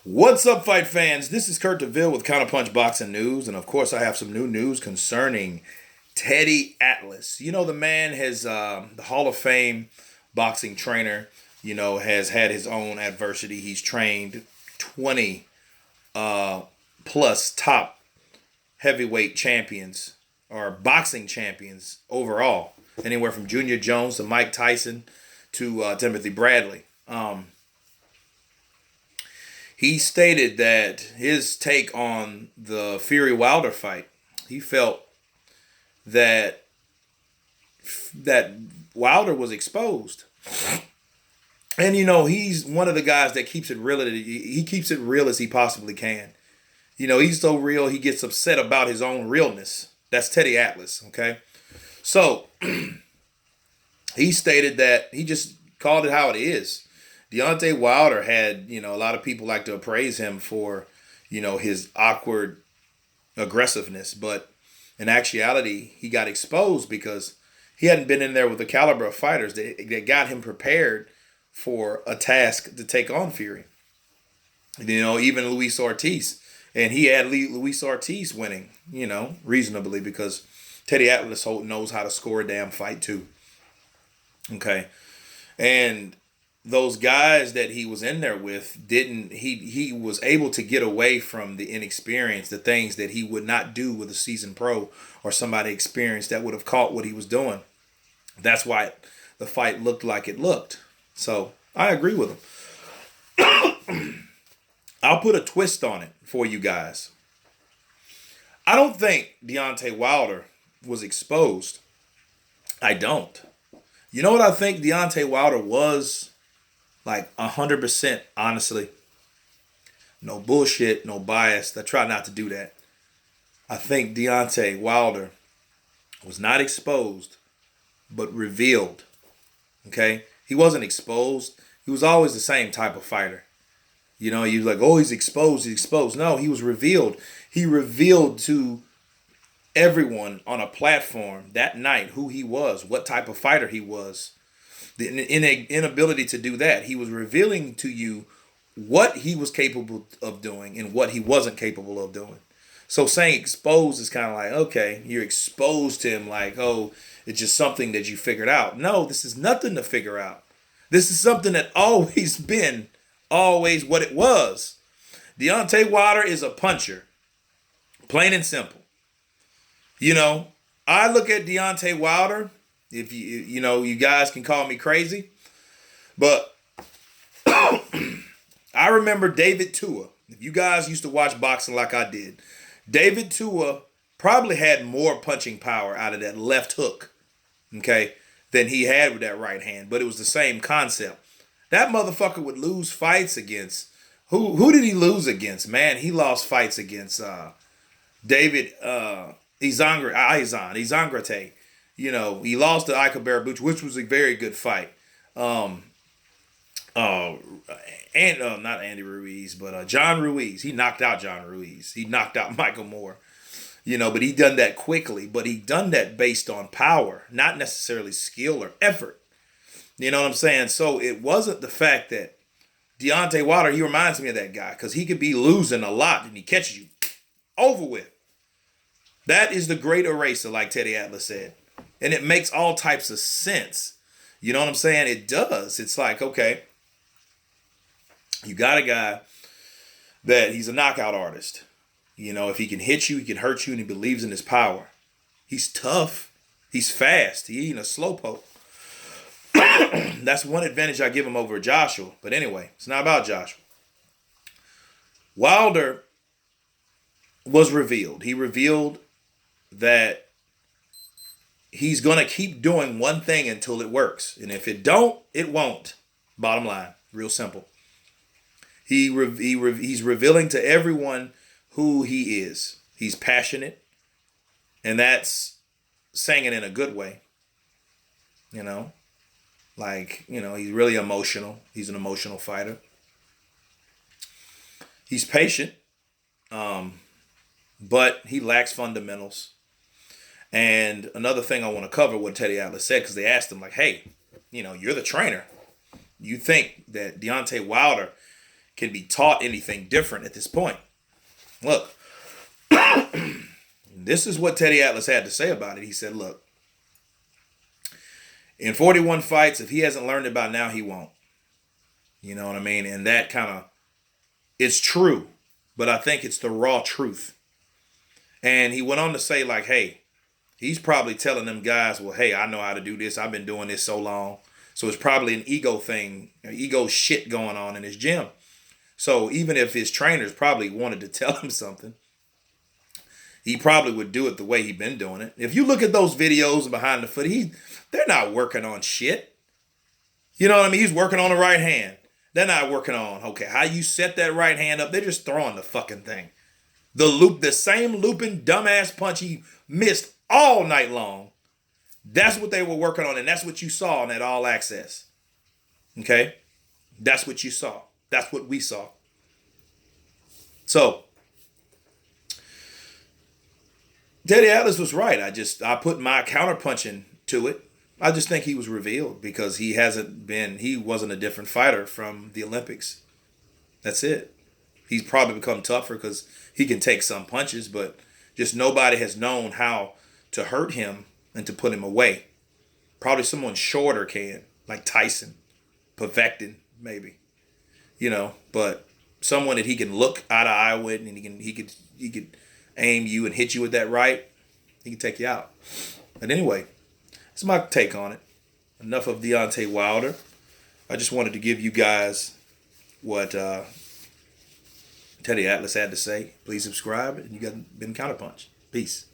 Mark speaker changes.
Speaker 1: What's up, fight fans? This is Kurt DeVille with Counterpunch Boxing News, and of course, I have some new news concerning Teddy Atlas. The man has the Hall of Fame boxing trainer. Has had his own adversity. He's trained 20 plus top heavyweight champions or boxing champions overall, anywhere from Junior Jones to Mike Tyson to Timothy Bradley. He stated that his take on the Fury Wilder fight, he felt that Wilder was exposed. And he's one of the guys that keeps it real. He keeps it real as he possibly can. He's so real he gets upset about his own realness. That's Teddy Atlas, okay? So he stated that he just called it how it is. Deontay Wilder had, a lot of people like to appraise him for, his awkward aggressiveness. But in actuality, he got exposed because he hadn't been in there with the caliber of fighters that got him prepared for a task to take on Fury. Even Luis Ortiz. And he had Luis Ortiz winning, reasonably because Teddy Atlas knows how to score a damn fight too. Okay. And those guys that he was in there with he was able to get away from the inexperience, the things that he would not do with a seasoned pro or somebody experienced that would have caught what he was doing. That's why the fight looked like it looked. So I agree with him. I'll put a twist on it for you guys. I don't think Deontay Wilder was exposed. I don't. You know what I think Deontay Wilder was? Like 100%, honestly. No bullshit, no bias. I try not to do that. I think Deontay Wilder was not exposed, but revealed. Okay? He wasn't exposed. He was always the same type of fighter. You was like, oh, he's exposed. No, he was revealed. He revealed to everyone on a platform that night who he was, what type of fighter he was. The inability to do that. He was revealing to you what he was capable of doing and what he wasn't capable of doing. So saying exposed is kind of like, okay, you're exposed to him like, oh, it's just something that you figured out. No, this is nothing to figure out. This is something that always been, always what it was. Deontay Wilder is a puncher. Plain and simple. I look at Deontay Wilder. If you guys can call me crazy, but I remember David Tua. If you guys used to watch boxing like I did, David Tua probably had more punching power out of that left hook, okay, than he had with that right hand. But it was the same concept. That motherfucker would lose fights against who did he lose against? Man, he lost fights against David Izangrate. He lost to Ika Barabuch, which was a very good fight. Not Andy Ruiz, but John Ruiz. He knocked out John Ruiz. He knocked out Michael Moore. But he done that quickly. But he done that based on power, not necessarily skill or effort. You know what I'm saying? So it wasn't the fact that Deontay Wilder, he reminds me of that guy because he could be losing a lot and he catches you over with. That is the great eraser, like Teddy Atlas said. And it makes all types of sense. You know what I'm saying? It does. It's like, okay, you got a guy that he's a knockout artist. If he can hit you, he can hurt you, and he believes in his power. He's tough. He's fast. He ain't a slowpoke. That's one advantage I give him over Joshua. But anyway, it's not about Joshua. Wilder was revealed. He revealed that he's going to keep doing one thing until it works. And if it don't, it won't. Bottom line. Real simple. He's revealing to everyone who he is. He's passionate. And that's saying it in a good way. He's really emotional. He's an emotional fighter. He's patient. But he lacks fundamentals. And another thing I want to cover what Teddy Atlas said, because they asked him, like, hey, you're the trainer. You think that Deontay Wilder can be taught anything different at this point. Look, this is what Teddy Atlas had to say about it. He said, look, in 41 fights, if he hasn't learned it by now, he won't. You know what I mean? And that kind of, it's true, but I think it's the raw truth. And he went on to say, like, hey, he's probably telling them guys, well, hey, I know how to do this. I've been doing this so long. So it's probably an ego thing, ego shit going on in his gym. So even if his trainers probably wanted to tell him something, he probably would do it the way he'd been doing it. If you look at those videos behind the foot, they're not working on shit. You know what I mean? He's working on the right hand. They're not working on, okay, how you set that right hand up. They're just throwing the fucking thing. The same looping dumbass punch he missed all night long. That's what they were working on, and that's what you saw in that All Access. Okay? That's what you saw. That's what we saw. So, Teddy Atlas was right. I put my counterpunching to it. I just think he was revealed because he wasn't a different fighter from the Olympics. That's it. He's probably become tougher because he can take some punches, but just nobody has known how to hurt him and to put him away. Probably someone shorter can, like Tyson, Povetkin, maybe. You know, but someone that he can look eye to eye with, and he could aim you and hit you with that right, he can take you out. But anyway, that's my take on it. Enough of Deontay Wilder. I just wanted to give you guys what Teddy Atlas had to say. Please subscribe, and you got been Counterpunch. Peace.